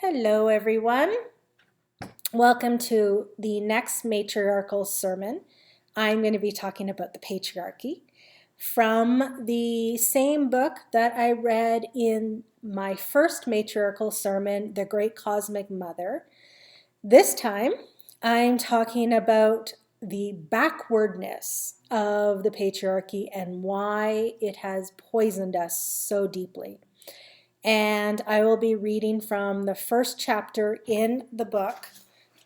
Hello, everyone. Welcome to the next matriarchal sermon. I'm going to be talking about the patriarchy from the same book that I read in my first matriarchal sermon, The Great Cosmic Mother. This time, I'm talking about the backwardness of the patriarchy and why it has poisoned us so deeply. And I will be reading from the first chapter in the book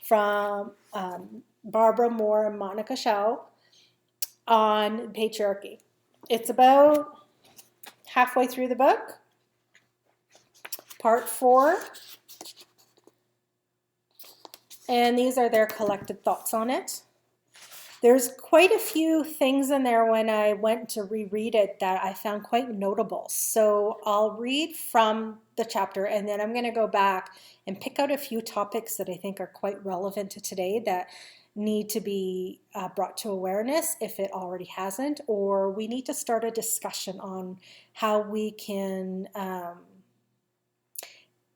from Barbara Moore and Monica Shaw on patriarchy. It's about halfway through the book, part 4, and these are their collected thoughts on it. There's quite a few things in there when I went to reread it that I found quite notable. So I'll read from the chapter and then I'm going to go back and pick out a few topics that I think are quite relevant to today that need to be brought to awareness if it already hasn't, or we need to start a discussion on how we can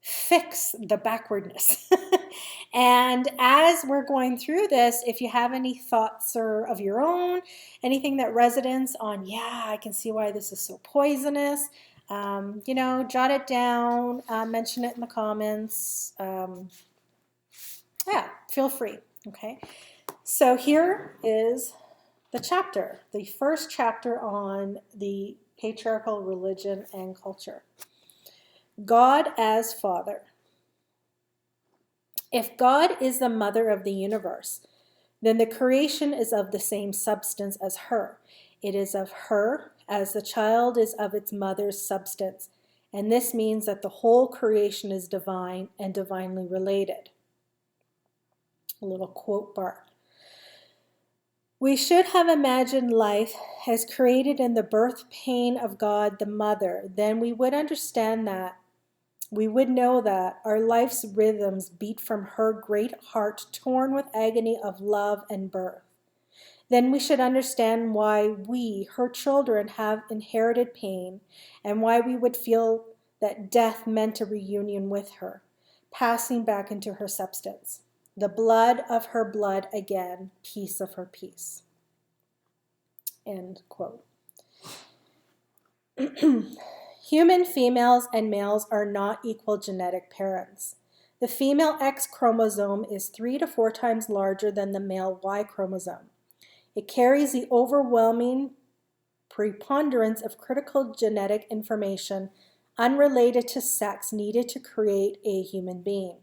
fix the backwardness. And as we're going through this, if you have any thoughts or of your own, anything that resonates on, yeah, I can see why this is so poisonous, jot it down, mention it in the comments. Feel free. Okay. So here is the chapter, the first chapter on the patriarchal religion and culture. God as Father. If God is the mother of the universe, then the creation is of the same substance as her. It is of her as the child is of its mother's substance, and this means that the whole creation is divine and divinely related. A little quote bar. We should have imagined life as created in the birth pain of God the Mother. Then we would understand that. We would know that our life's rhythms beat from her great heart torn with agony of love and birth. Then we should understand why we, her children, have inherited pain and why we would feel that death meant a reunion with her, passing back into her substance. The blood of her blood again, piece of her piece. End quote. Human females and males are not equal genetic parents. The female X chromosome is 3 to 4 times larger than the male Y chromosome. It carries the overwhelming preponderance of critical genetic information unrelated to sex needed to create a human being.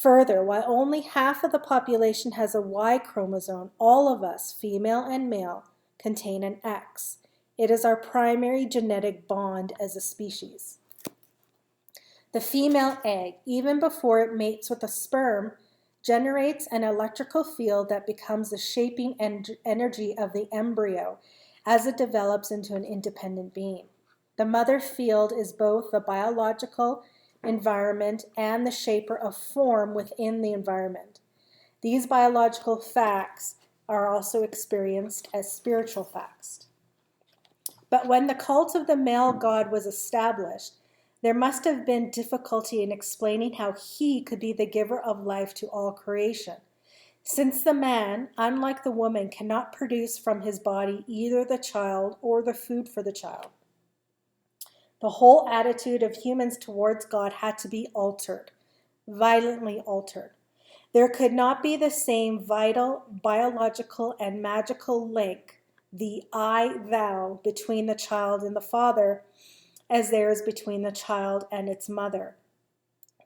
Further, while only half of the population has a Y chromosome, all of us, female and male, contain an X. It is our primary genetic bond as a species. The female egg, even before it mates with a sperm, generates an electrical field that becomes the shaping energy of the embryo as it develops into an independent being. The mother field is both the biological environment and the shaper of form within the environment. These biological facts are also experienced as spiritual facts. But when the cult of the male god was established, there must have been difficulty in explaining how he could be the giver of life to all creation, since the man, unlike the woman, cannot produce from his body either the child or the food for the child. The whole attitude of humans towards God had to be altered, violently altered. There could not be the same vital, biological, and magical link, the I-thou, between the child and the father as there is between the child and its mother.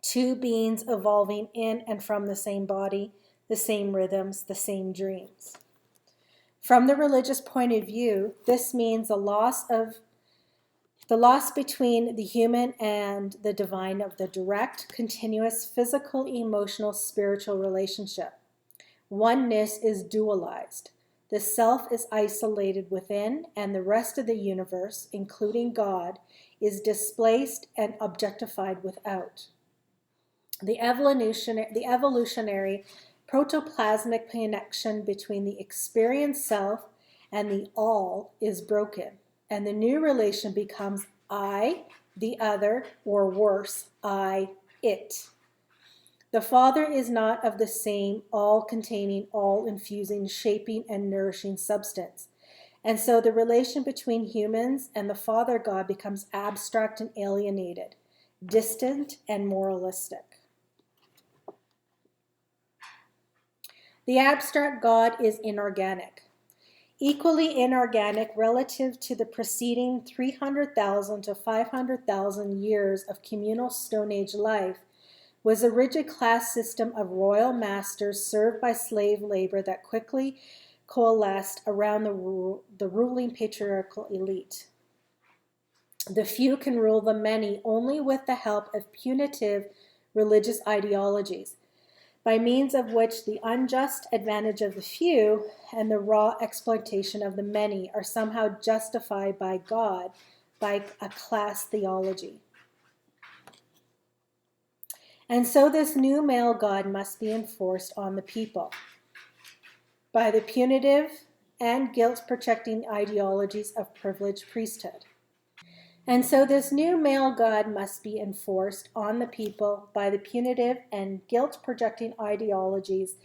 Two beings evolving in and from the same body, the same rhythms, the same dreams. From the religious point of view, this means the loss between the human and the divine of the direct, continuous, physical, emotional, spiritual relationship. Oneness is dualized. The self is isolated within, and the rest of the universe, including God, is displaced and objectified without. The evolutionary protoplasmic connection between the experienced self and the all is broken, and the new relation becomes I, the other, or worse, I, it. The Father is not of the same all-containing, all-infusing, shaping, and nourishing substance. And so the relation between humans and the Father God becomes abstract and alienated, distant and moralistic. The abstract God is inorganic, equally inorganic relative to the preceding 300,000 to 500,000 years of communal Stone Age life, was a rigid class system of royal masters served by slave labor that quickly coalesced around the ruling patriarchal elite. The few can rule the many only with the help of punitive religious ideologies, by means of which the unjust advantage of the few and the raw exploitation of the many are somehow justified by God by a class theology. And so this new male God must be enforced on the people by the punitive and guilt-projecting ideologies of privileged priesthood. And so this new male God must be enforced on the people by the punitive and guilt-projecting ideologies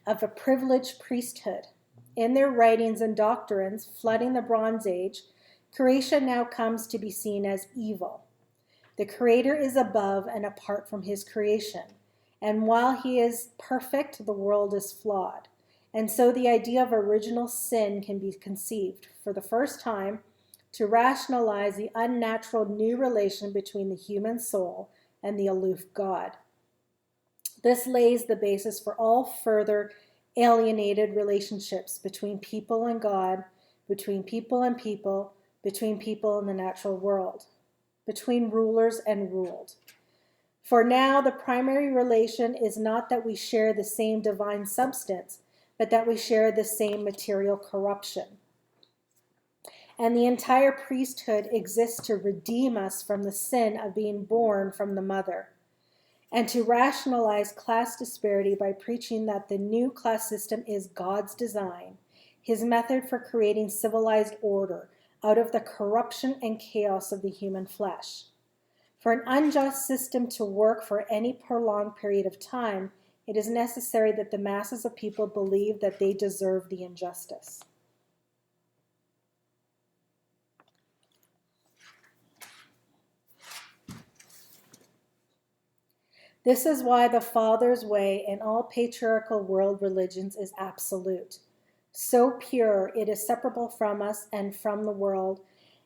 of a privileged priesthood. In their writings and doctrines flooding the Bronze Age, creation now comes to be seen as evil. The Creator is above and apart from his creation, and while he is perfect, the world is flawed. And so the idea of original sin can be conceived for the first time to rationalize the unnatural new relation between the human soul and the aloof God. This lays the basis for all further alienated relationships between people and God, between people and people, between people and the natural world, between rulers and ruled. For now, the primary relation is not that we share the same divine substance, but that we share the same material corruption. And the entire priesthood exists to redeem us from the sin of being born from the mother, and to rationalize class disparity by preaching that the new class system is God's design, his method for creating civilized order out of the corruption and chaos of the human flesh. For an unjust system to work for any prolonged period of time, it is necessary that the masses of people believe that they deserve the injustice. This is why the Father's way in all patriarchal world religions is absolute. So pure, it is separable from us and from the world,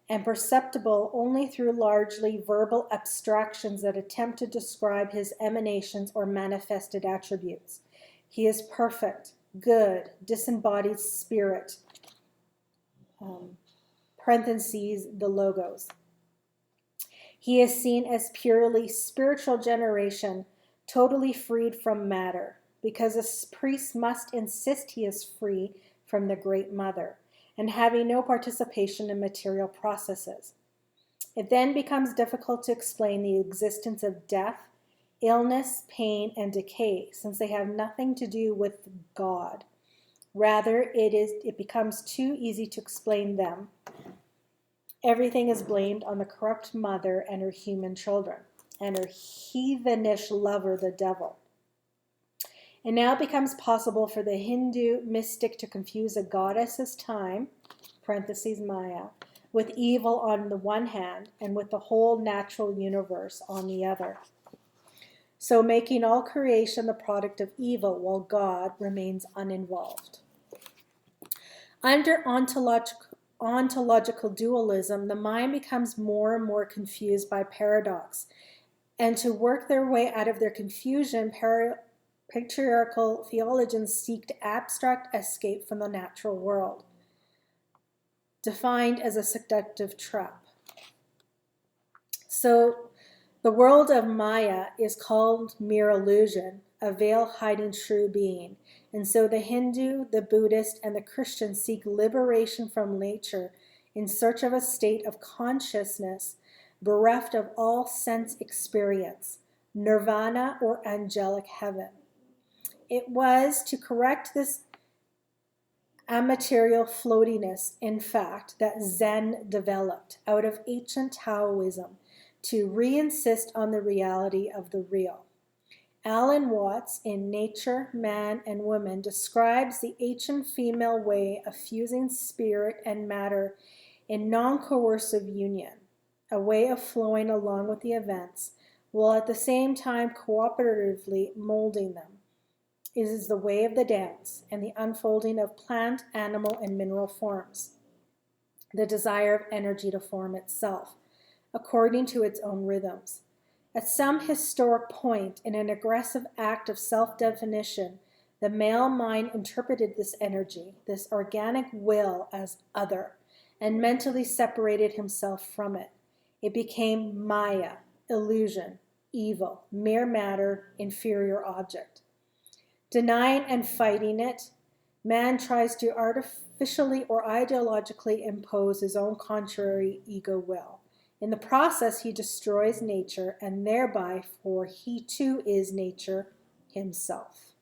and perceptible only through largely verbal abstractions that attempt to describe his emanations or manifested attributes. He is perfect, good, disembodied spirit, parentheses, the logos. He is seen as purely spiritual generation, totally freed from matter, because a priest must insist he is free from the Great Mother, and having no participation in material processes. It then becomes difficult to explain the existence of death, illness, pain, and decay, since they have nothing to do with God. Rather, it becomes too easy to explain them. Everything is blamed on the corrupt mother and her human children, and her heathenish lover, the devil. It now becomes possible for the Hindu mystic to confuse a goddess's time, parentheses Maya, with evil on the one hand and with the whole natural universe on the other. So making all creation the product of evil while God remains uninvolved. Under ontological dualism, the mind becomes more and more confused by paradox, and to work their way out of their confusion, patriarchal theologians seek to abstract escape from the natural world, defined as a seductive trap. So the world of Maya is called mere illusion, a veil hiding true being. And so the Hindu, the Buddhist, and the Christian seek liberation from nature in search of a state of consciousness bereft of all sense experience, nirvana or angelic heaven. It was to correct this immaterial floatiness, in fact, that Zen developed out of ancient Taoism to reinsist on the reality of the real. Alan Watts, in Nature, Man, and Woman, describes the ancient female way of fusing spirit and matter in non-coercive union, a way of flowing along with the events, while at the same time cooperatively molding them. It is the way of the dance and the unfolding of plant, animal, and mineral forms, the desire of energy to form itself, according to its own rhythms. At some historic point, in an aggressive act of self-definition, the male mind interpreted this energy, this organic will, as other, and mentally separated himself from it. It became Maya, illusion, evil, mere matter, inferior object. Denying and fighting it, man tries to artificially or ideologically impose his own contrary ego will. In the process, he destroys nature, and thereby, for he too is nature himself.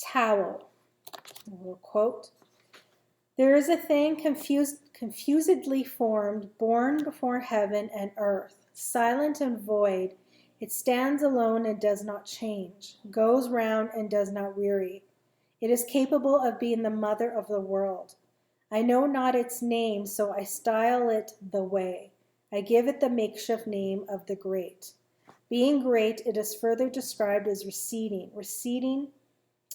Towel. A little quote. There is a thing confusedly formed, born before heaven and earth, silent and void. It stands alone and does not change, goes round and does not weary. It is capable of being the mother of the world. I know not its name, so I style it the way. I give it the makeshift name of the great. Being great, it is further described as receding. Receding,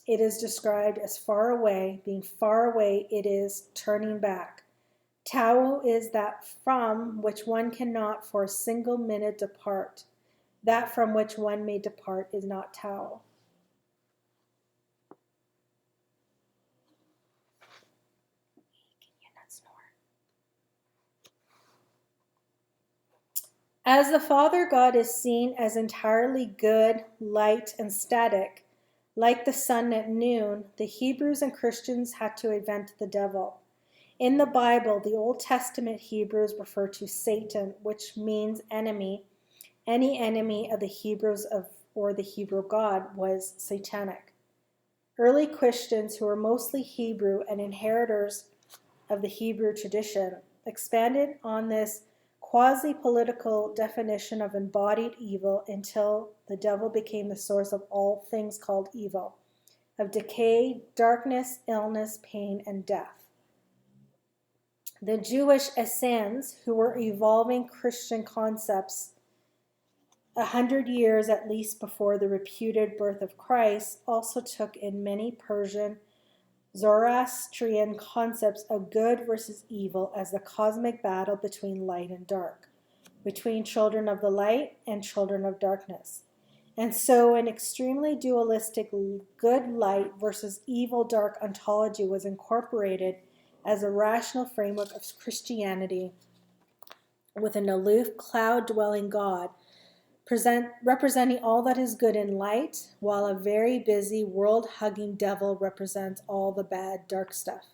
it is described as far away. Being far away, it is turning back. Tao is that from which one cannot for a single minute depart. That from which one may depart is not Tao. As the Father God is seen as entirely good, light, and static, like the sun at noon, the Hebrews and Christians had to invent the devil. In the Bible, the Old Testament Hebrews refer to Satan, which means enemy. Any enemy of the Hebrews or the Hebrew God was satanic. Early Christians, who were mostly Hebrew and inheritors of the Hebrew tradition, expanded on this quasi-political definition of embodied evil until the devil became the source of all things called evil, of decay, darkness, illness, pain, and death. The Jewish Essenes, who were evolving Christian concepts 100 years at least before the reputed birth of Christ, also took in many Persian Zoroastrian concepts of good versus evil as the cosmic battle between light and dark, between children of the light and children of darkness. And so an extremely dualistic good light versus evil dark ontology was incorporated as a rational framework of Christianity, with an aloof cloud-dwelling God representing all that is good in light, while a very busy, world-hugging devil represents all the bad, dark stuff.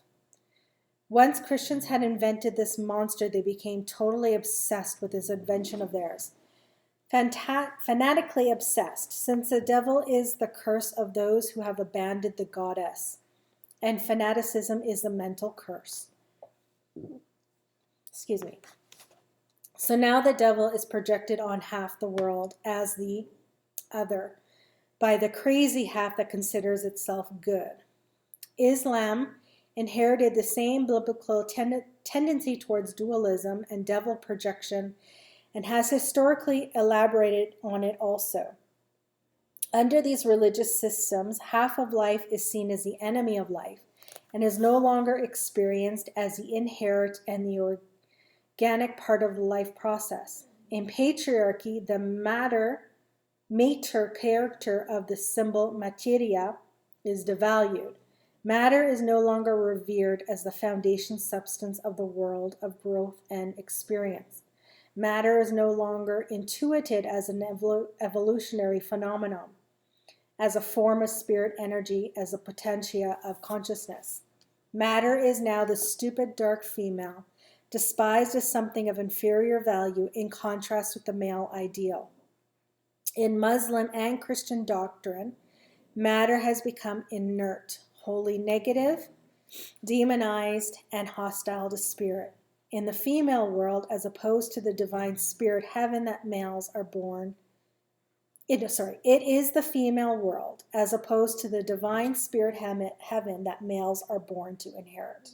Once Christians had invented this monster, they became totally obsessed with this invention of theirs. Fanatically obsessed, since the devil is the curse of those who have abandoned the goddess, and fanaticism is the mental curse. Excuse me. So now the devil is projected on half the world as the other, by the crazy half that considers itself good. Islam inherited the same biblical tendency towards dualism and devil projection, and has historically elaborated on it also. Under these religious systems, half of life is seen as the enemy of life, and is no longer experienced as the inherent and the organic part of the life process. In patriarchy, the mater character of the symbol materia is devalued. Matter is no longer revered as the foundation substance of the world of growth and experience. Matter is no longer intuited as an evolutionary phenomenon, as a form of spirit energy, as a potentia of consciousness. Matter is now the stupid dark female, despised as something of inferior value in contrast with the male ideal. In Muslim and Christian doctrine, matter has become inert, wholly negative, demonized, and hostile to spirit. in the female world as opposed to the divine spirit heaven that males are born. It is the female world as opposed to the divine spirit heaven that males are born to inherit.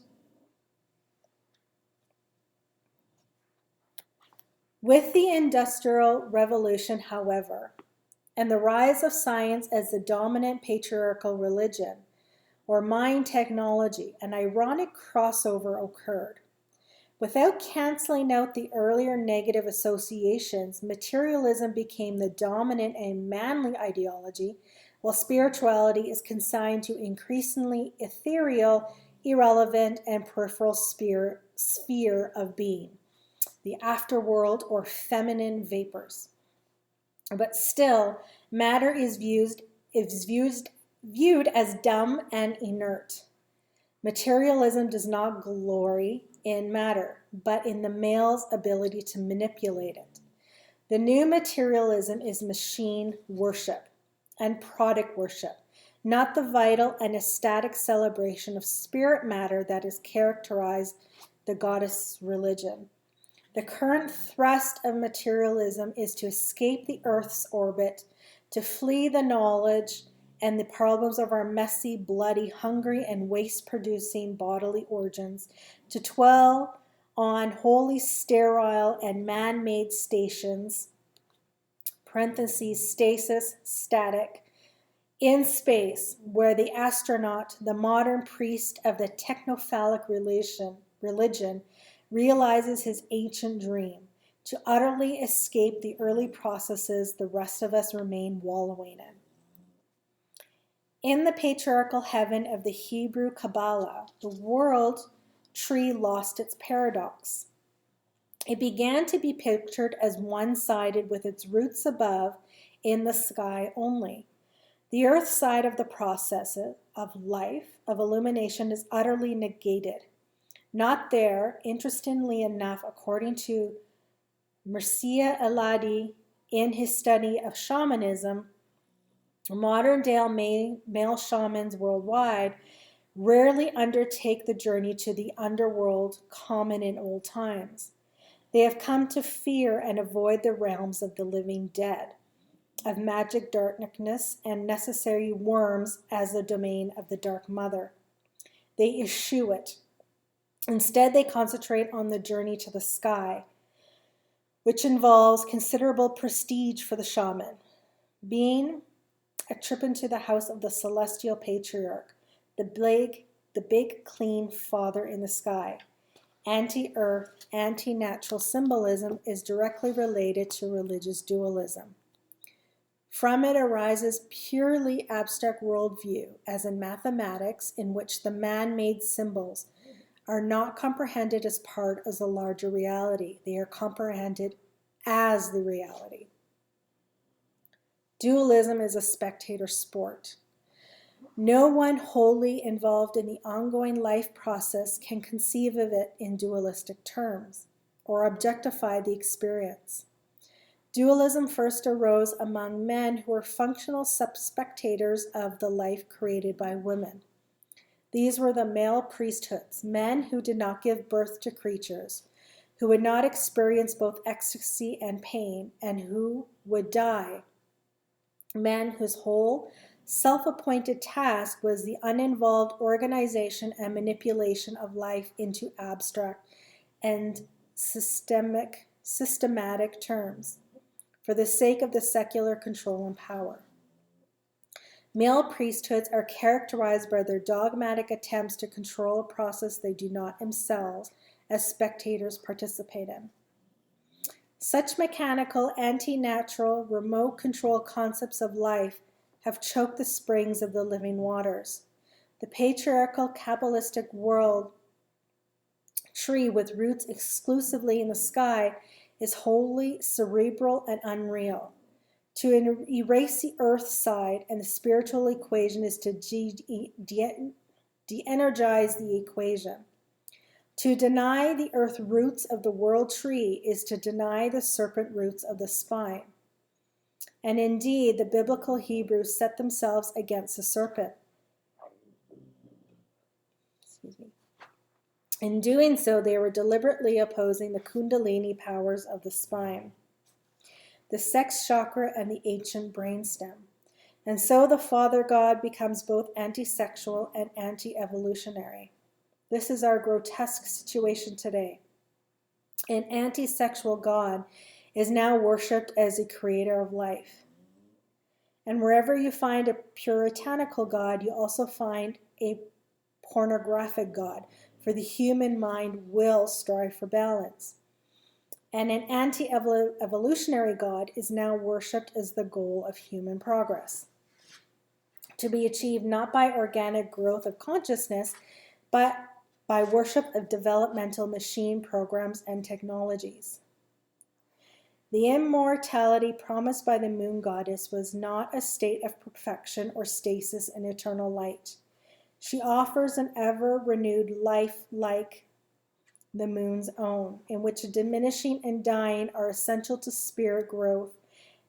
With the Industrial Revolution, however, and the rise of science as the dominant patriarchal religion, or mind technology, an ironic crossover occurred. Without canceling out the earlier negative associations, materialism became the dominant and manly ideology, while spirituality is consigned to increasingly ethereal, irrelevant, and peripheral sphere of being, the afterworld or feminine vapors. But still, matter is viewed as dumb and inert. Materialism does not glory in matter, but in the male's ability to manipulate it. The new materialism is machine worship and product worship, not the vital and ecstatic celebration of spirit matter that has characterized the goddess religion. The current thrust of materialism is to escape the Earth's orbit, to flee the knowledge and the problems of our messy, bloody, hungry, and waste-producing bodily origins, to dwell on wholly sterile and man-made stations, parentheses, stasis, static, in space, where the astronaut, the modern priest of the technophalic religion, realizes his ancient dream, to utterly escape the early processes the rest of us remain wallowing in. In the patriarchal heaven of the Hebrew Kabbalah, the world tree lost its paradox. It began to be pictured as one-sided with its roots above in the sky only. The earth side of the process of life, of illumination, is utterly negated. Not there, interestingly enough, according to Mircea Eliade in his study of shamanism, modern-day male shamans worldwide rarely undertake the journey to the underworld common in old times. They have come to fear and avoid the realms of the living dead, of magic darkness and necessary worms as the domain of the Dark Mother. They eschew it. Instead, they concentrate on the journey to the sky, which involves considerable prestige for the shaman, being a trip into the house of the celestial patriarch, the big clean father in the sky. Anti-earth, anti-natural symbolism is directly related to religious dualism. From it arises purely abstract worldview, as in mathematics, in which the man-made symbols are not comprehended as part of the larger reality. They are comprehended as the reality. Dualism is a spectator sport. No one wholly involved in the ongoing life process can conceive of it in dualistic terms or objectify the experience. Dualism first arose among men who were functional spectators of the life created by women. These were the male priesthoods, men who did not give birth to creatures, who would not experience both ecstasy and pain, and who would die. Men whose whole self-appointed task was the uninvolved organization and manipulation of life into abstract and systematic terms, for the sake of the secular control and power. Male priesthoods are characterized by their dogmatic attempts to control a process they do not themselves, as spectators, participate in. Such mechanical, anti-natural, remote control concepts of life have choked the springs of the living waters. The patriarchal, Kabbalistic world tree with roots exclusively in the sky is wholly cerebral and unreal. To erase the earth side and the spiritual equation is to de-energize the equation. To deny the earth roots of the world tree is to deny the serpent roots of the spine. And indeed, the biblical Hebrews set themselves against the serpent. In doing so, they were deliberately opposing the Kundalini powers of the spine, the sex chakra, and the ancient brainstem. And so the Father God becomes both anti-sexual and anti-evolutionary. This is our grotesque situation today. An anti-sexual God is now worshipped as a creator of life. And wherever you find a puritanical God, you also find a pornographic God, for the human mind will strive for balance. And an anti-evolutionary God is now worshipped as the goal of human progress, to be achieved not by organic growth of consciousness, but by worship of developmental machine programs and technologies. The immortality promised by the moon goddess was not a state of perfection or stasis in eternal light. She offers an ever-renewed life like the moon's own, in which diminishing and dying are essential to spirit growth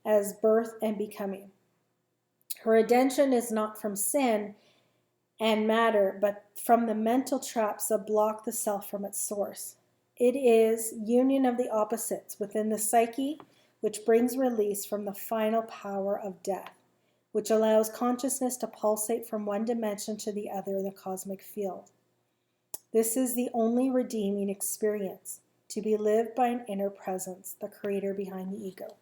as birth and becoming. Her redemption is not from sin and matter, but from the mental traps that block the self from its source. It is union of the opposites within the psyche, which brings release from the final power of death, which allows consciousness to pulsate from one dimension to the other in the cosmic field. This is the only redeeming experience, to be lived by an inner presence, the creator behind the ego.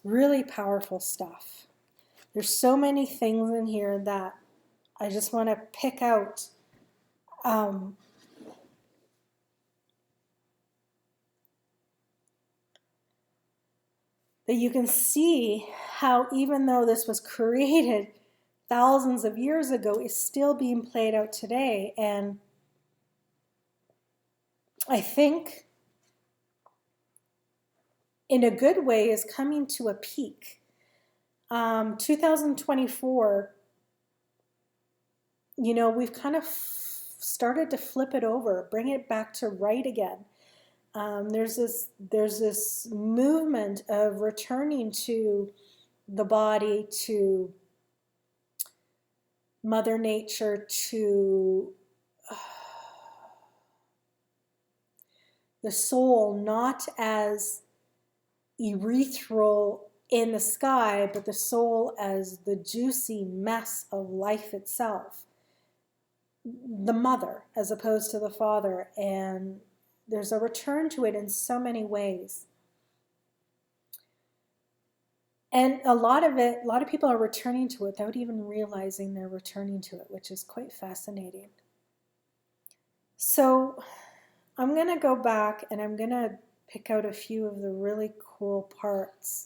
Really powerful stuff. There's so many things in here that I just want to pick out. That you can see how, even though this was created thousands of years ago, it's still being played out today. And I think, in a good way, is coming to a peak. 2024, we've kind of started to flip it over, bring it back to right again. There's this movement of returning to the body, to Mother Nature, to the soul, not as ethereal in the sky, but the soul as the juicy mess of life itself. The mother as opposed to the father. And there's a return to it in so many ways. And a lot of people are returning to it without even realizing they're returning to it, which is quite fascinating. So I'm going to go back and I'm going to pick out a few of the really cool parts.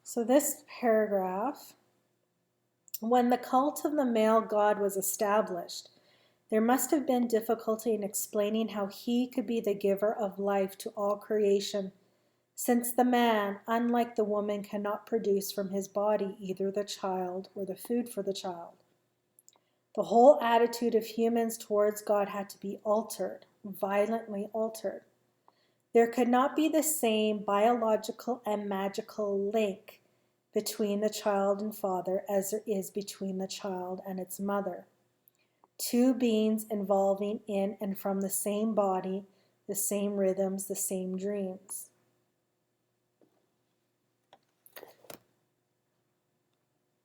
So this paragraph, when the cult of the male god was established, there must have been difficulty in explaining how he could be the giver of life to all creation, since the man, unlike the woman, cannot produce from his body either the child or the food for the child. The whole attitude of humans towards God had to be altered, violently altered. There could not be the same biological and magical link between the child and father as there is between the child and its mother. Two beings involving in and from the same body, the same rhythms, the same dreams.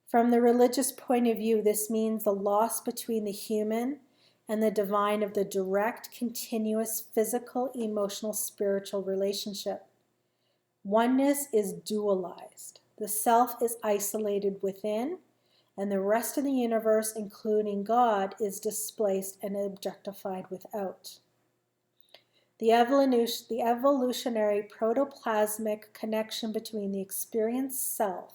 From the religious point of view, this means the loss between the human and the divine of the direct, continuous, physical, emotional, spiritual relationship. Oneness is dualized. The self is isolated within, and the rest of the universe, including God, is displaced and objectified without. The evolutionary protoplasmic connection between the experienced self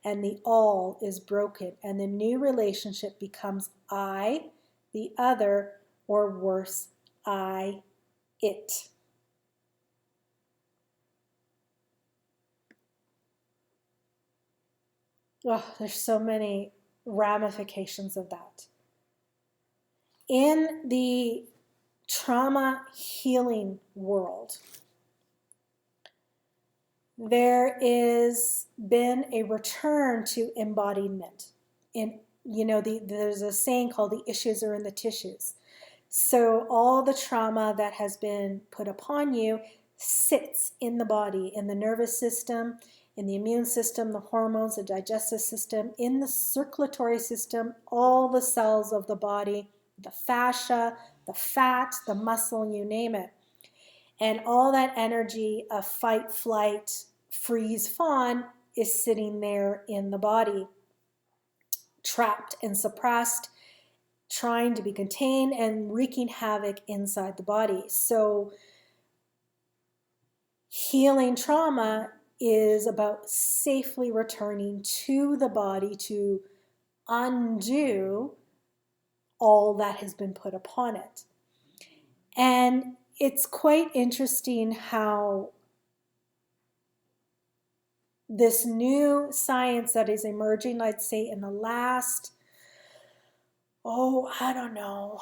and the all is broken, and the new relationship becomes I, the other, or worse, I, it. Oh, there's so many ramifications of that. In the trauma healing world, there is been a return to embodiment. There's a saying called the issues are in the tissues. So all the trauma that has been put upon you sits in the body, in the nervous system, in the immune system, the hormones, the digestive system, in the circulatory system, all the cells of the body, the fascia, the fat, the muscle, you name it. And all that energy of fight, flight, freeze, fawn is sitting there in the body, trapped and suppressed, trying to be contained and wreaking havoc inside the body. So healing trauma is about safely returning to the body to undo all that has been put upon it. And it's quite interesting how this new science that is emerging, I'd say in the last, I don't know,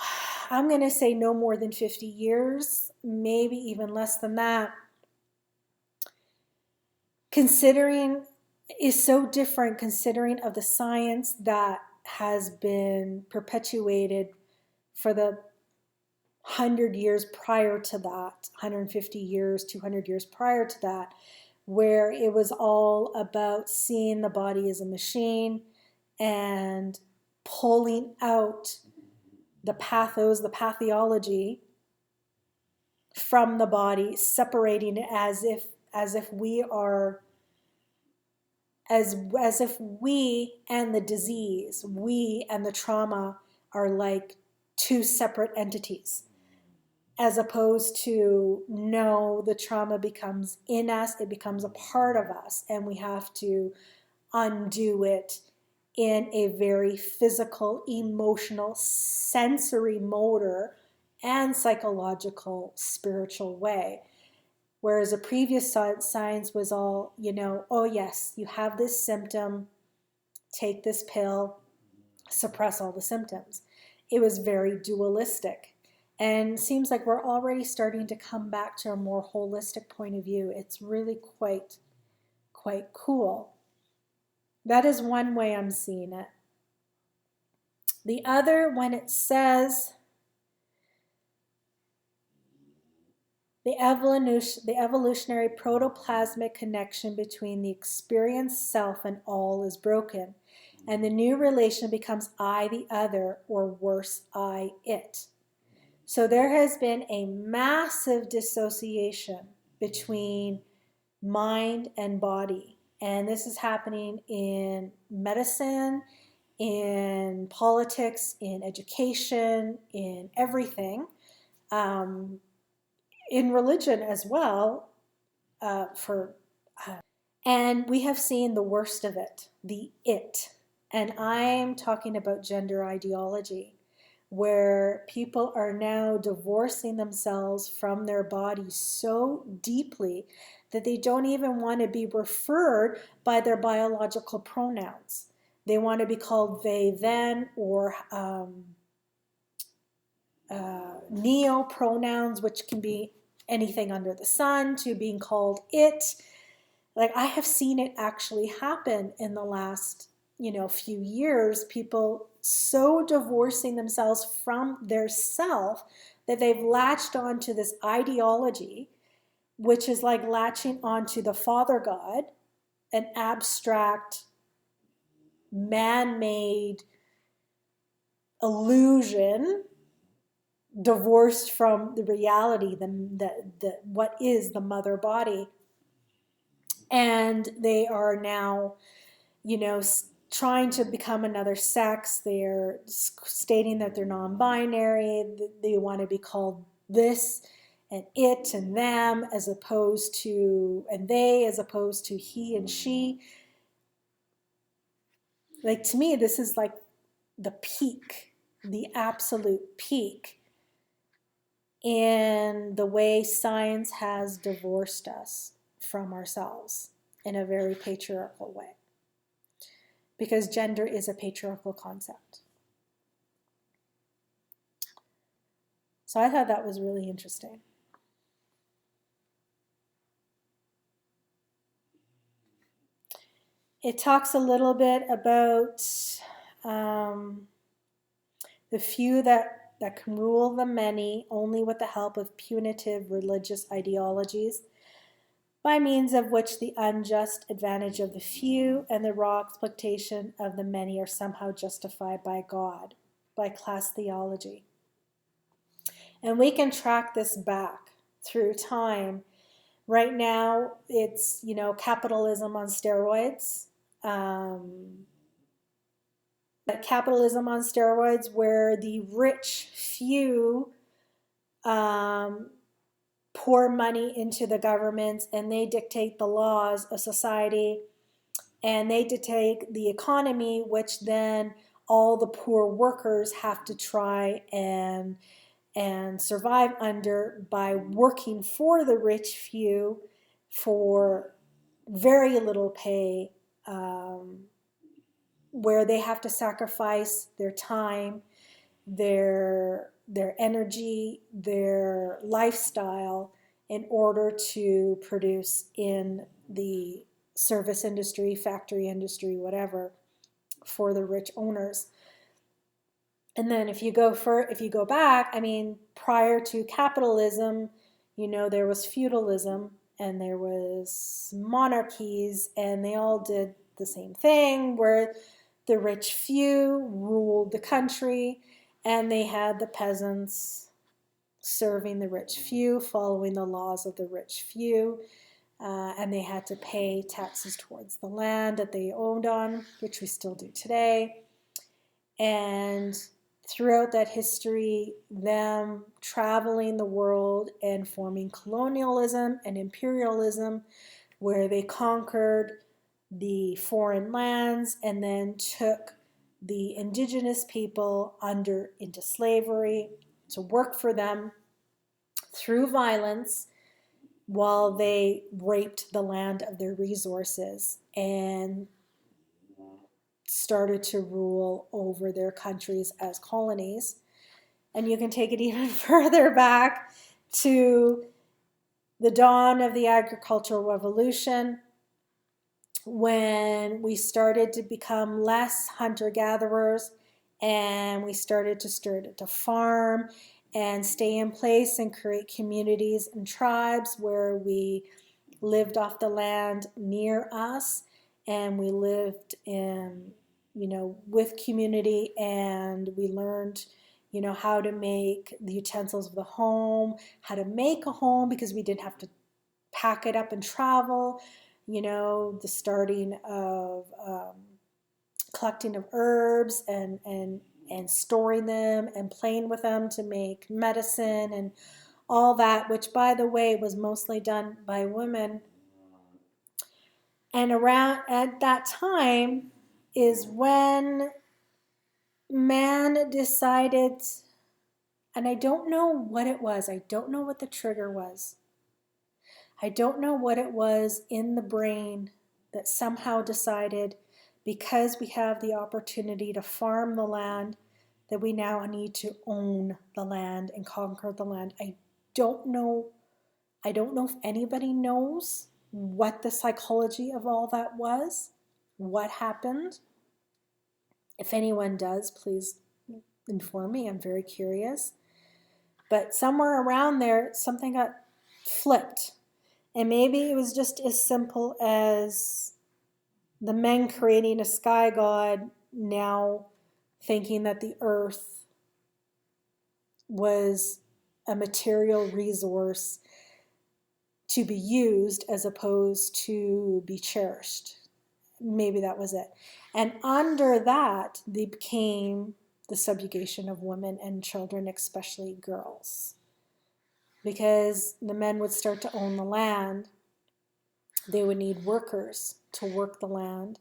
I'm going to say no more than 50 years, maybe even less than that, considering is so different considering of the science that has been perpetuated for the 100 years prior to that, 150 years, 200 years prior to that, where it was all about seeing the body as a machine and pulling out the pathos, the pathology from the body, separating it as if we are as if we and the disease, we and the trauma are like two separate entities, as opposed to no, the trauma becomes in us, it becomes a part of us, and we have to undo it in a very physical, emotional, sensory motor, and psychological, spiritual way. Whereas a previous science was all, oh yes, you have this symptom, take this pill, suppress all the symptoms. It was very dualistic. And seems like we're already starting to come back to a more holistic point of view. It's really quite cool. That is one way I'm seeing it. The other, when it says the evolutionary protoplasmic connection between the experienced self and all is broken, and the new relation becomes I the other, or worse, I it. So there has been a massive dissociation between mind and body, and this is happening in medicine, in politics, in education, in everything. In religion as well, and we have seen the worst of it, the it. And I'm talking about gender ideology, where people are now divorcing themselves from their bodies so deeply that they don't even want to be referred by their biological pronouns. They want to be called they, them, or neo pronouns, which can be anything under the sun, to being called it. Like, I have seen it actually happen in the last, few years. People so divorcing themselves from their self that they've latched onto this ideology, which is like latching onto the Father God, an abstract, man-made illusion, divorced from the reality, the what is the mother body. And they are now, trying to become another sex. They're stating that they're non-binary. They want to be called this and it and them, as opposed to, and they, as opposed to he and she. Like, to me, this is like the peak, the absolute peak in the way science has divorced us from ourselves in a very patriarchal way. because gender is a patriarchal concept. So I thought that was really interesting. It talks a little bit about the few that can rule the many only with the help of punitive religious ideologies, by means of which the unjust advantage of the few and the raw exploitation of the many are somehow justified by God, by class theology. And we can track this back through time. Right now, it's, capitalism on steroids. Capitalism on steroids, where the rich few pour money into the governments and they dictate the laws of society and they dictate the economy, which then all the poor workers have to try and survive under by working for the rich few for very little pay, where they have to sacrifice their time, their energy, their lifestyle in order to produce in the service industry, factory industry, whatever, for the rich owners. And then if you go back, prior to capitalism, there was feudalism and there was monarchies, and they all did the same thing, where the rich few ruled the country and they had the peasants serving the rich few, following the laws of the rich few, and they had to pay taxes towards the land that they owned on, which we still do today. And throughout that history, them traveling the world and forming colonialism and imperialism, where they conquered the foreign lands and then took the indigenous people into slavery to work for them through violence while they raped the land of their resources and started to rule over their countries as colonies. And you can take it even further back to the dawn of the agricultural revolution, when we started to become less hunter-gatherers and we started to farm and stay in place and create communities and tribes where we lived off the land near us, and we lived in, with community, and we learned, how to make the utensils of the home, how to make a home, because we didn't have to pack it up and travel. The starting of collecting of herbs and storing them and playing with them to make medicine and all that, which, by the way, was mostly done by women. And around at that time is when man decided, and I don't know what it was, I don't know what the trigger was. I don't know what it was in the brain that somehow decided, because we have the opportunity to farm the land, that we now need to own the land and conquer the land. I don't know if anybody knows what the psychology of all that was, what happened. If anyone does, please inform me. I'm very curious. But somewhere around there, something got flipped. And maybe it was just as simple as the men creating a sky god, now thinking that the earth was a material resource to be used as opposed to be cherished. Maybe that was it. And under that, they became the subjugation of women and children, especially girls. Because the men would start to own the land, they would need workers to work the land,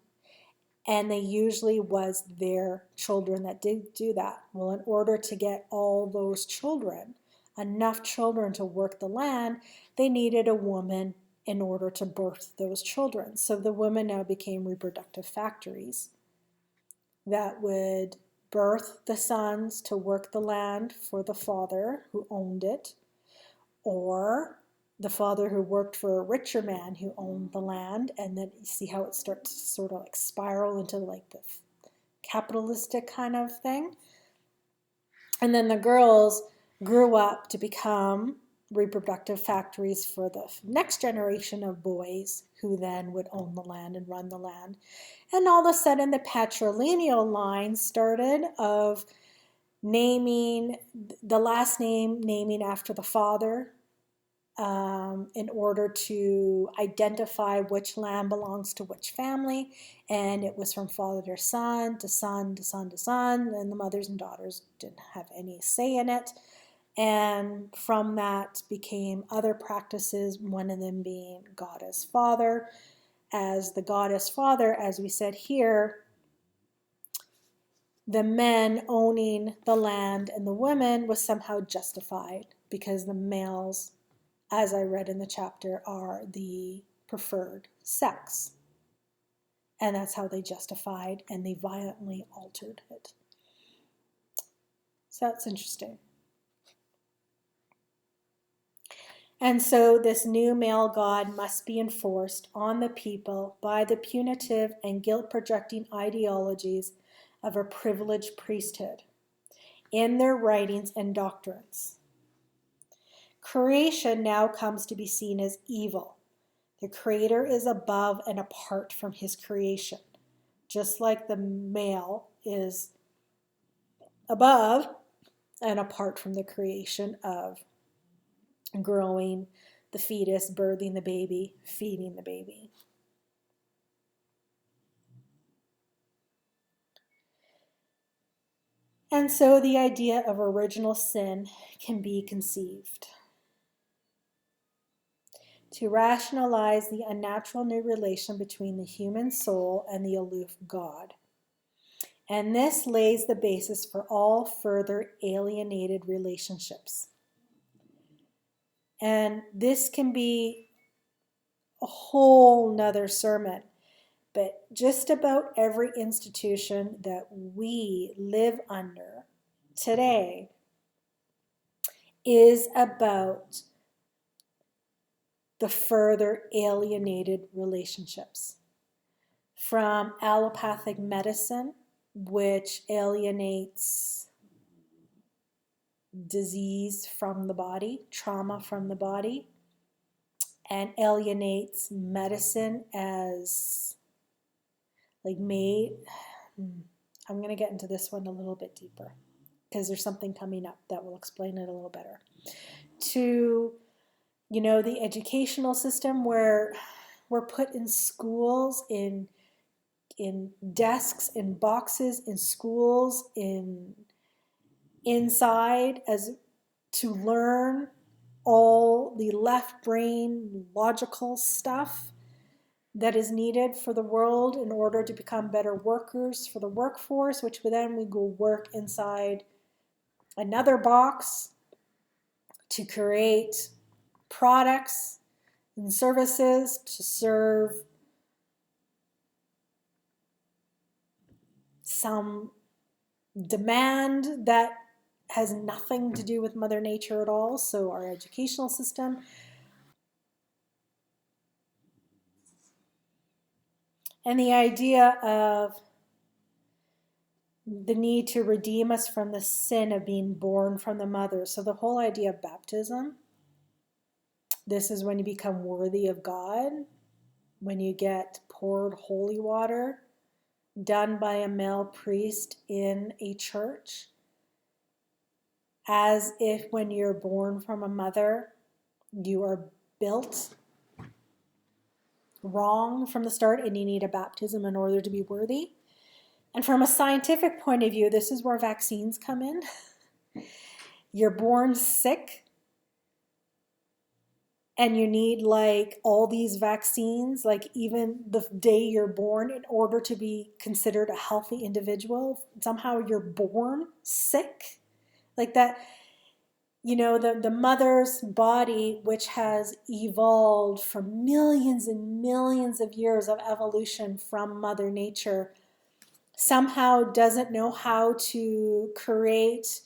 and they usually was their children that did do that. Well, in order to get all those children, enough children to work the land, they needed a woman in order to birth those children. So the women now became reproductive factories. that would birth the sons to work the land for the father who owned it, or the father who worked for a richer man who owned the land, and then you see how it starts to sort of like spiral into like the capitalistic kind of thing. And then the girls grew up to become reproductive factories for the next generation of boys who then would own the land and run the land. And all of a sudden the patrilineal line started of naming the last name, naming after the father, in order to identify which land belongs to which family. And it was from father to son to son to son to son, and the mothers and daughters didn't have any say in it. And from that became other practices, one of them being goddess father. As the goddess father, as we said here, the men owning the land and the women was somehow justified because the males, as I read in the chapter, are the preferred sex. And that's how they justified, and they violently altered it. So that's interesting. And so this new male god must be enforced on the people by the punitive and guilt-projecting ideologies of a privileged priesthood in their writings and doctrines. Creation now comes to be seen as evil. The creator is above and apart from his creation, just like the male is above and apart from the creation of growing the fetus, birthing the baby, feeding the baby. And so the idea of original sin can be conceived. To rationalize the unnatural new relation between the human soul and the aloof God. And this lays the basis for all further alienated relationships. And this can be a whole nother sermon, but just about every institution that we live under today is about the further alienated relationships. From allopathic medicine, which alienates disease from the body, trauma from the body, and alienates medicine as like made. I'm going to get into this one a little bit deeper because there's something coming up that will explain it a little better. To, the educational system where we're put in schools, in desks, in boxes, in schools, inside as to learn all the left brain logical stuff that is needed for the world in order to become better workers for the workforce, which then we go work inside another box to create products and services to serve some demand that has nothing to do with Mother Nature at all. So our educational system, and the idea of the need to redeem us from the sin of being born from the mother. So the whole idea of baptism, this is when you become worthy of God, when you get poured holy water done by a male priest in a church, as if when you're born from a mother, you are built wrong from the start and you need a baptism in order to be worthy. And from a scientific point of view, this is where vaccines come in. You're born sick and you need like all these vaccines, like even the day you're born, in order to be considered a healthy individual. Somehow you're born sick. Like that, the mother's body, which has evolved from millions and millions of years of evolution from Mother Nature, somehow doesn't know how to create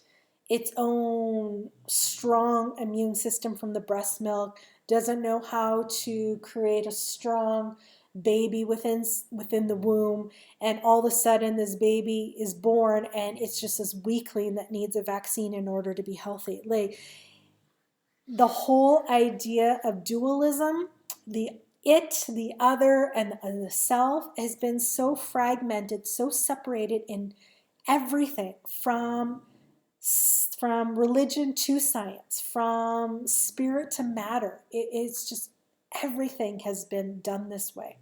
its own strong immune system from the breast milk, doesn't know how to create a strong baby within the womb, and all of a sudden this baby is born and it's just this weakling that needs a vaccine in order to be healthy. Like, the whole idea of dualism, the the other, and the self has been so fragmented, so separated in everything from religion to science, from spirit to matter. It's just everything has been done this way.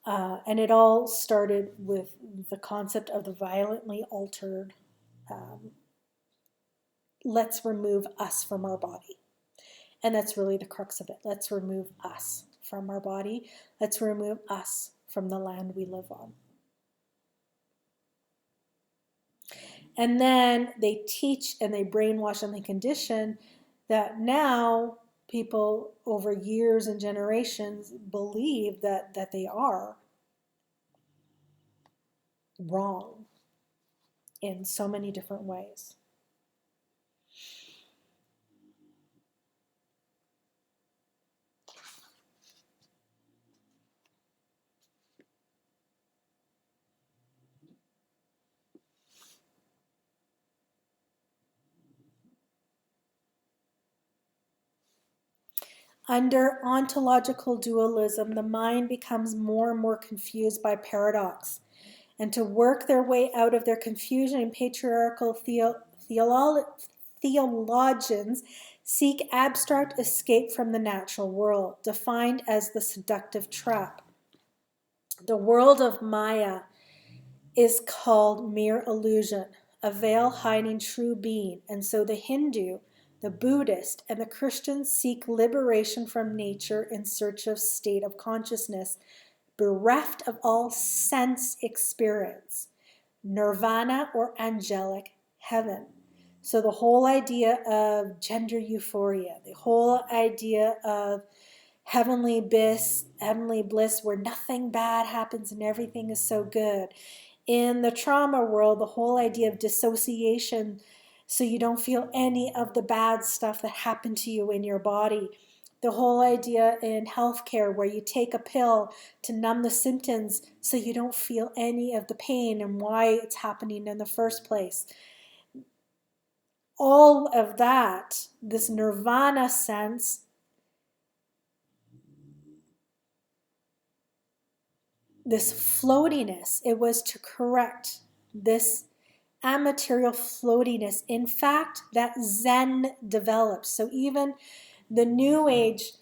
And it all started with the concept of the violently altered. Let's remove us from our body. And that's really the crux of it. Let's remove us from our body. Let's remove us from the land we live on. And then they teach and they brainwash and they condition that now people over years and generations believe that they are wrong in so many different ways. Under ontological dualism, the mind becomes more and more confused by paradox. And to work their way out of their confusion, patriarchal theologians seek abstract escape from the natural world, defined as the seductive trap. The world of Maya is called mere illusion, a veil hiding true being, and so the Hindu, the Buddhist, and the Christian seek liberation from nature in search of state of consciousness, bereft of all sense experience, nirvana or angelic heaven. So the whole idea of gender euphoria, the whole idea of heavenly bliss where nothing bad happens and everything is so good. In the trauma world, the whole idea of dissociation, so you don't feel any of the bad stuff that happened to you in your body. The whole idea in healthcare where you take a pill to numb the symptoms so you don't feel any of the pain and why it's happening in the first place. All of that, this nirvana sense, this floatiness, it was to correct this immaterial floatiness. In fact, that Zen develops. So even the New Age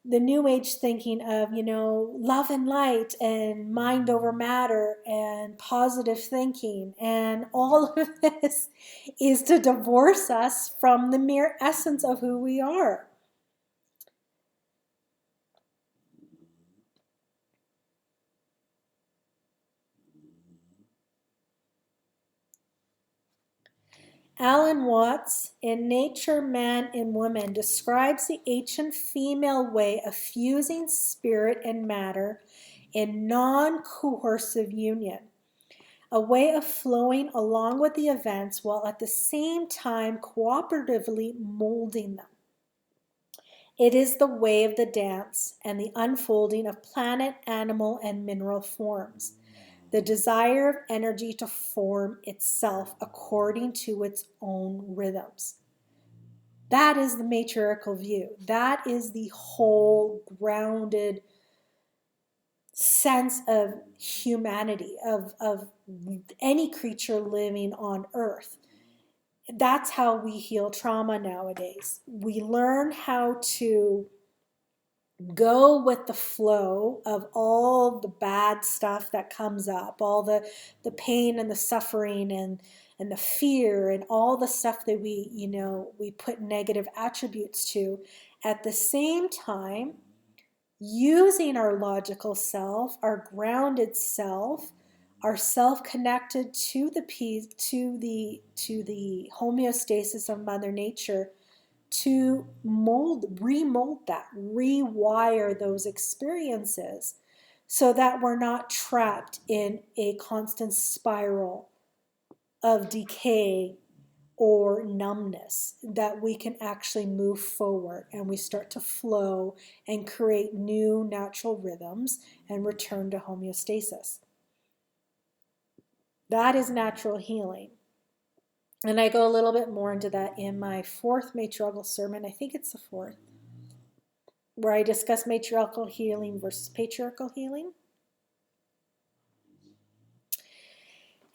thinking of, love and light and mind over matter and positive thinking, and all of this is to divorce us from the mere essence of who we are. Alan Watts, in Nature, Man, and Woman, describes the ancient female way of fusing spirit and matter in non-coercive union, a way of flowing along with the events while at the same time cooperatively molding them. It is the way of the dance and the unfolding of planet, animal, and mineral forms. The desire of energy to form itself according to its own rhythms. That is the matriarchal view. That is the whole grounded sense of humanity, of any creature living on earth. That's how we heal trauma nowadays. We learn how to go with the flow of all the bad stuff that comes up, all the pain and the suffering and the fear and all the stuff that we put negative attributes to. At the same time, using our logical self, our grounded self, our self connected to the homeostasis of Mother Nature, to remold that, rewire those experiences so that we're not trapped in a constant spiral of decay or numbness, that we can actually move forward and we start to flow and create new natural rhythms and return to homeostasis. That is natural healing. And I go a little bit more into that in my fourth matriarchal sermon. I think it's the fourth, where I discuss matriarchal healing versus patriarchal healing.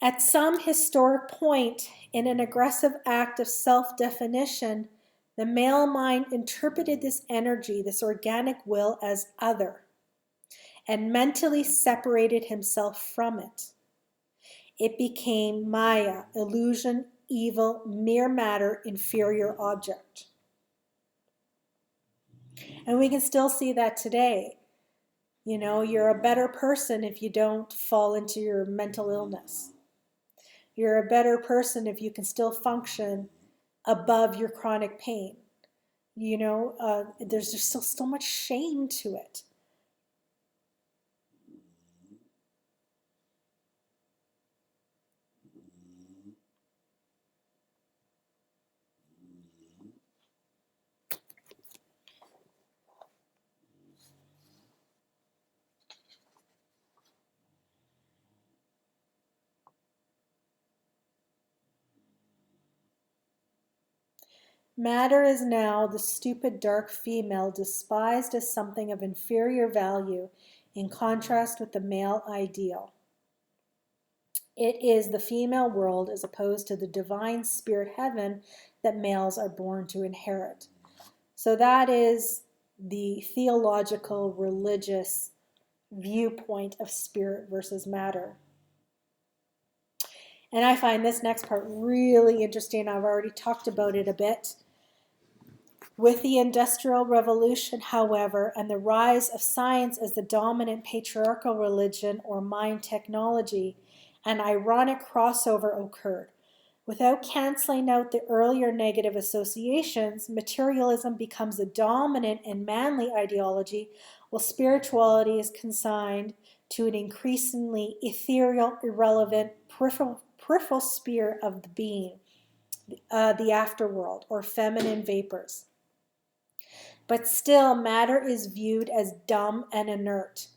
At some historic point in an aggressive act of self-definition, the male mind interpreted this energy, this organic will, as other, and mentally separated himself from it. It became Maya, illusion, evil, mere matter, inferior object. And we can still see that today. You know, you're a better person if you don't fall into your mental illness. You're a better person if you can still function above your chronic pain. You know, there's just still so much shame to it. Matter is now the stupid dark female, despised as something of inferior value in contrast with the male ideal. It is the female world as opposed to the divine spirit heaven that males are born to inherit. So that is the theological, religious viewpoint of spirit versus matter. And I find this next part really interesting. I've already talked about it a bit. With the Industrial Revolution, however, and the rise of science as the dominant patriarchal religion or mind technology, an ironic crossover occurred. Without canceling out the earlier negative associations, materialism becomes the dominant and manly ideology, while spirituality is consigned to an increasingly ethereal, irrelevant, peripheral sphere of the being, the afterworld, or feminine vapors. But still, matter is viewed as dumb and inert.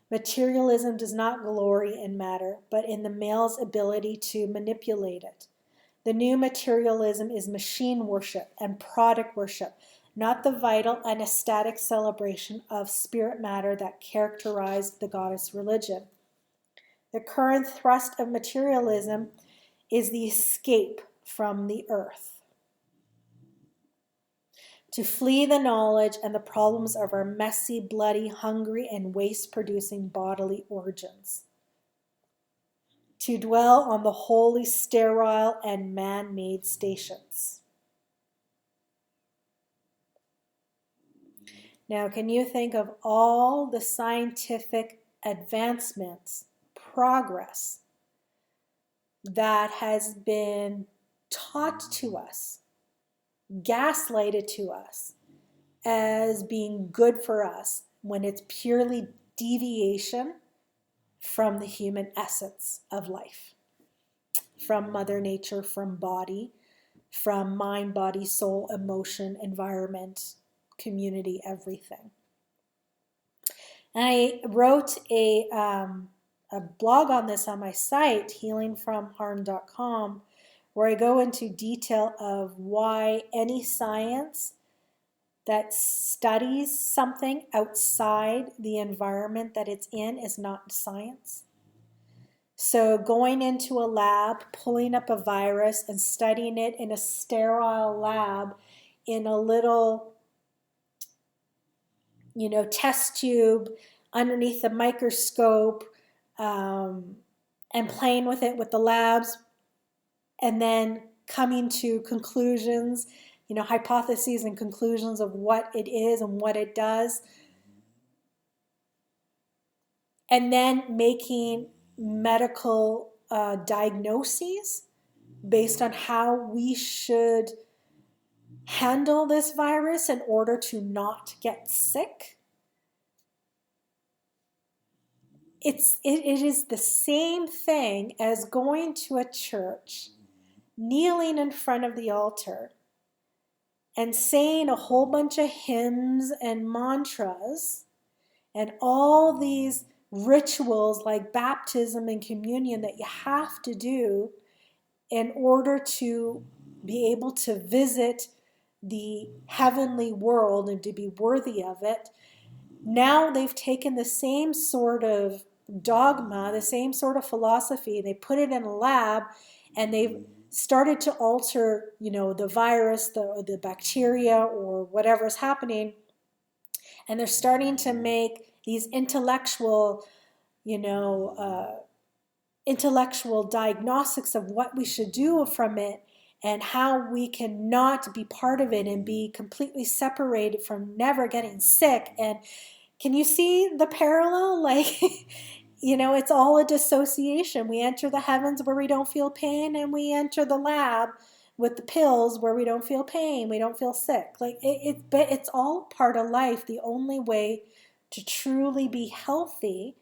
Materialism does not glory in matter, but in the male's ability to manipulate it. The new materialism is machine worship and product worship, not the vital and ecstatic celebration of spirit matter that characterized the goddess religion. The current thrust of materialism is the escape from the earth, to flee the knowledge and the problems of our messy, bloody, hungry, and waste-producing bodily origins, to dwell on the wholly sterile and man-made stations. Now, can you think of all the scientific advancements, progress that has been taught to us, gaslighted to us as being good for us, when it's purely deviation from the human essence of life, from Mother Nature, from body, from mind, body, soul, emotion, environment, community, everything. And I wrote a blog on this on my site, healingfromharm.com, where I go into detail of why any science that studies something outside the environment that it's in is not science. So going into a lab, pulling up a virus and studying it in a sterile lab in a little, test tube underneath the microscope, and playing with it with the labs, and then coming to conclusions, hypotheses and conclusions of what it is and what it does, and then making medical diagnoses based on how we should handle this virus in order to not get sick. it is the same thing as going to a church, kneeling in front of the altar, and saying a whole bunch of hymns and mantras and all these rituals like baptism and communion that you have to do in order to be able to visit the heavenly world and to be worthy of it. Now they've taken the same sort of dogma, the same sort of philosophy, and they put it in a lab, and they've started to alter, the virus, the bacteria, or whatever's happening, and they're starting to make these intellectual diagnostics of what we should do from it and how we can not be part of it and be completely separated from never getting sick. And can you see the parallel? Like, it's all a dissociation. We enter the heavens where we don't feel pain, and we enter the lab with the pills where we don't feel pain, we don't feel sick. Like but it's all part of life. The only way to truly be healthy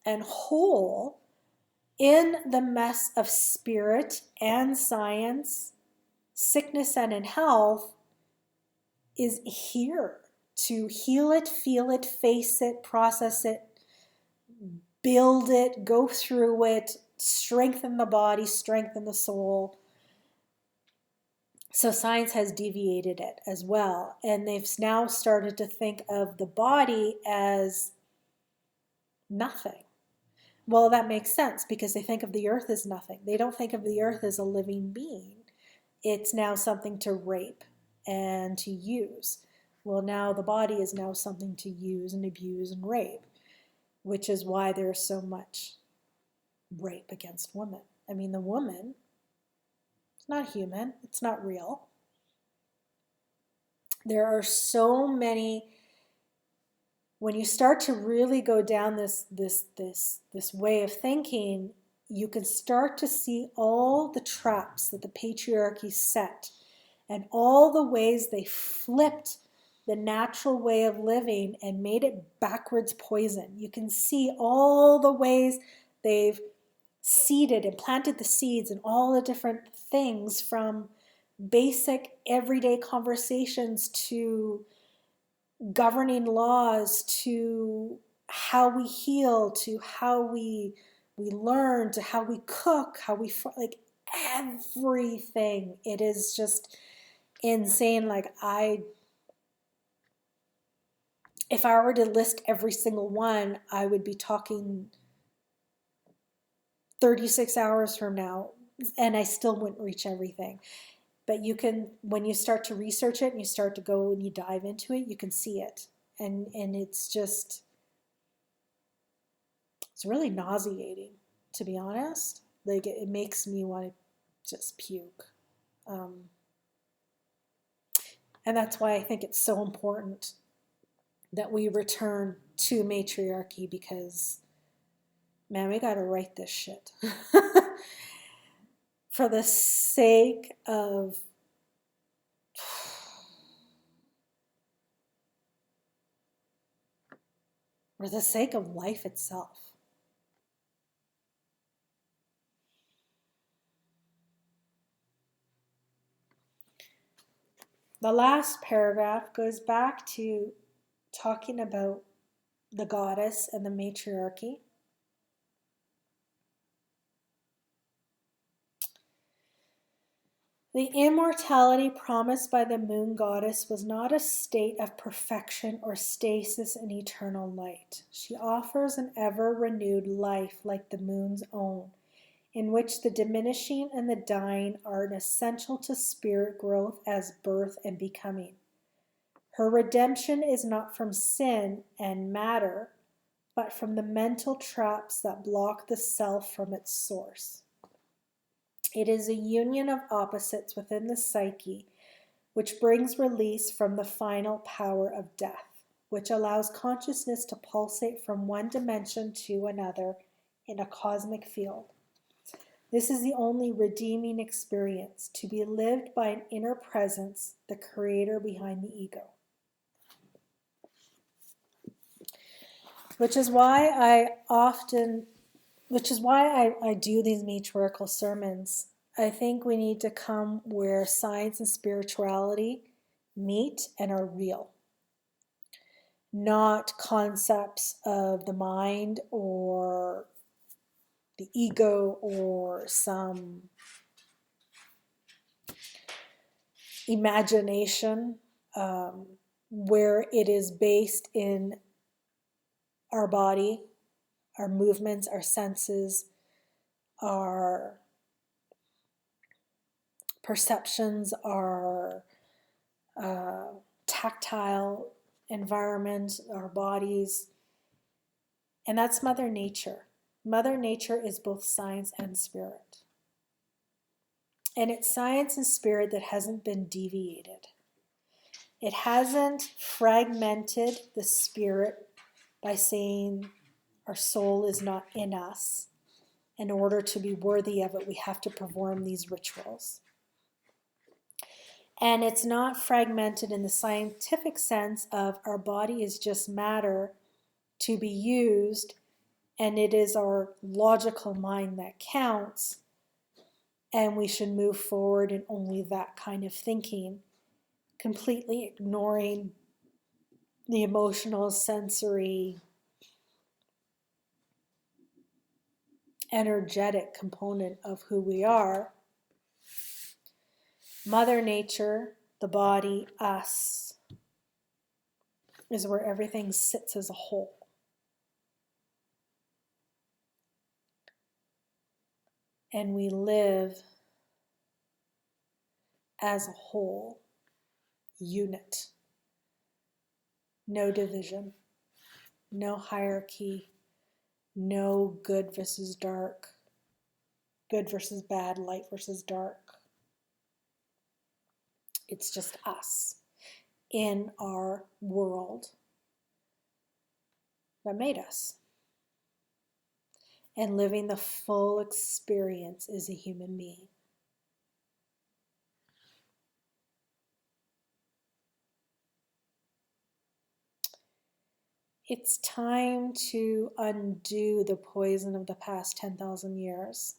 and whole in the mess of spirit and science, sickness and in health, is here to heal it, feel it, face it, process it, build it, go through it, strengthen the body, strengthen the soul. So science has deviated it as well. And they've now started to think of the body as nothing. Well, that makes sense because they think of the earth as nothing. They don't think of the earth as a living being. It's now something to rape and to use. Well, now the body is now something to use and abuse and rape, which is why there's so much rape against women. I mean, the woman, it's not human. It's not real. There are so many. When you start to really go down this way of thinking, you can start to see all the traps that the patriarchy set and all the ways they flipped the natural way of living and made it backwards poison. You can see all the ways they've seeded and planted the seeds and all the different things, from basic everyday conversations to governing laws, to how we heal, to how we learn, to how we cook, like everything. It is just insane. Like if I were to list every single one, I would be talking 36 hours from now, and I still wouldn't reach everything. But you can, when you start to research it and you start to go and you dive into it, you can see it. And it's just, it's really nauseating, to be honest. Like it makes me want to just puke. And that's why I think it's so important that we return to matriarchy, because, man, we got to write this shit. For the sake of life itself. The last paragraph goes back to talking about the goddess and the matriarchy. The immortality promised by the moon goddess was not a state of perfection or stasis in eternal light. She offers an ever-renewed life like the moon's own, in which the diminishing and the dying are essential to spirit growth as birth and becoming. Her redemption is not from sin and matter, but from the mental traps that block the self from its source. It is a union of opposites within the psyche, which brings release from the final power of death, which allows consciousness to pulsate from one dimension to another in a cosmic field. This is the only redeeming experience, to be lived by an inner presence, the creator behind the ego. which is why I do these matriarchal sermons. I think we need to come where science and spirituality meet and are real, not concepts of the mind or the ego or some imagination, where it is based in our body, our movements, our senses, our perceptions, our tactile environment, our bodies. And that's Mother Nature. Mother Nature is both science and spirit. And it's science and spirit that hasn't been deviated. It hasn't fragmented the spirit by saying our soul is not in us. In order to be worthy of it, we have to perform these rituals. And it's not fragmented in the scientific sense of our body is just matter to be used, and it is our logical mind that counts, and we should move forward in only that kind of thinking, completely ignoring the emotional, sensory, energetic component of who we are. Mother Nature, the body, us, is where everything sits as a whole. And we live as a whole unit. No division, no hierarchy, no good versus dark, good versus bad, light versus dark. It's just us in our world that made us. And living the full experience as a human being. It's time to undo the poison of the past 10,000 years.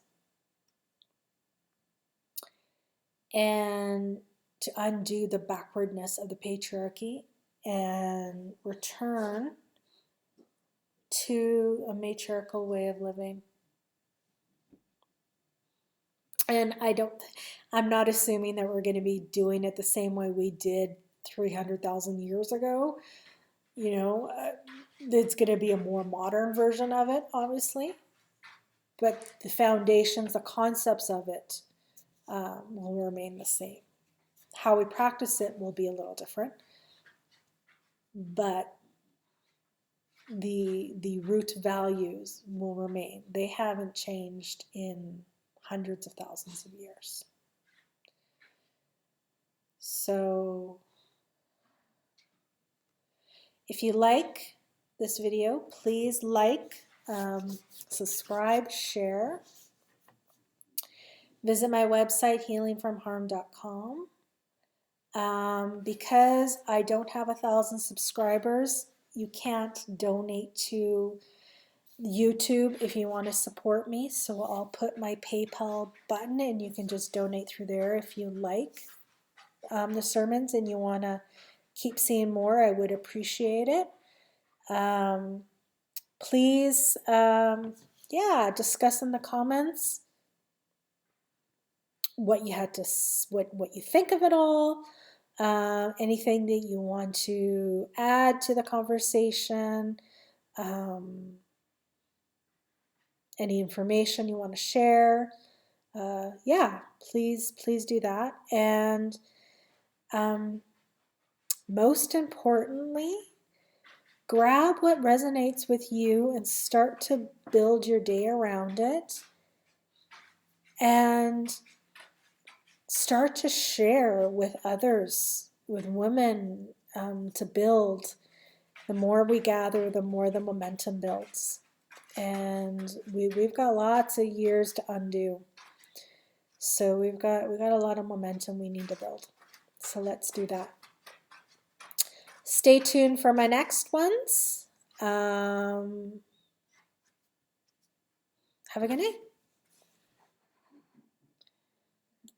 And to undo the backwardness of the patriarchy and return to a matriarchal way of living. And I'm not assuming that we're going to be doing it the same way we did 300,000 years ago. It's going to be a more modern version of it, obviously. But the foundations, the concepts of it will remain the same. How we practice it will be a little different. But the root values will remain. They haven't changed in hundreds of thousands of years. So if you like this video, please like, subscribe, share. Visit my website, healingfromharm.com. Because I don't have 1,000 subscribers, you can't donate to YouTube if you want to support me. So I'll put my PayPal button and you can just donate through there if you like the sermons and you want to keep seeing more. I would appreciate it. Please, discuss in the comments what you think of it all. Anything that you want to add to the conversation, any information you want to share, please do that. And most importantly, grab what resonates with you and start to build your day around it, and start to share with others, with women, to build. The more we gather, the more the momentum builds. And we've got lots of years to undo. So we've got a lot of momentum we need to build. So let's do that. Stay tuned for my next ones. Have a good day.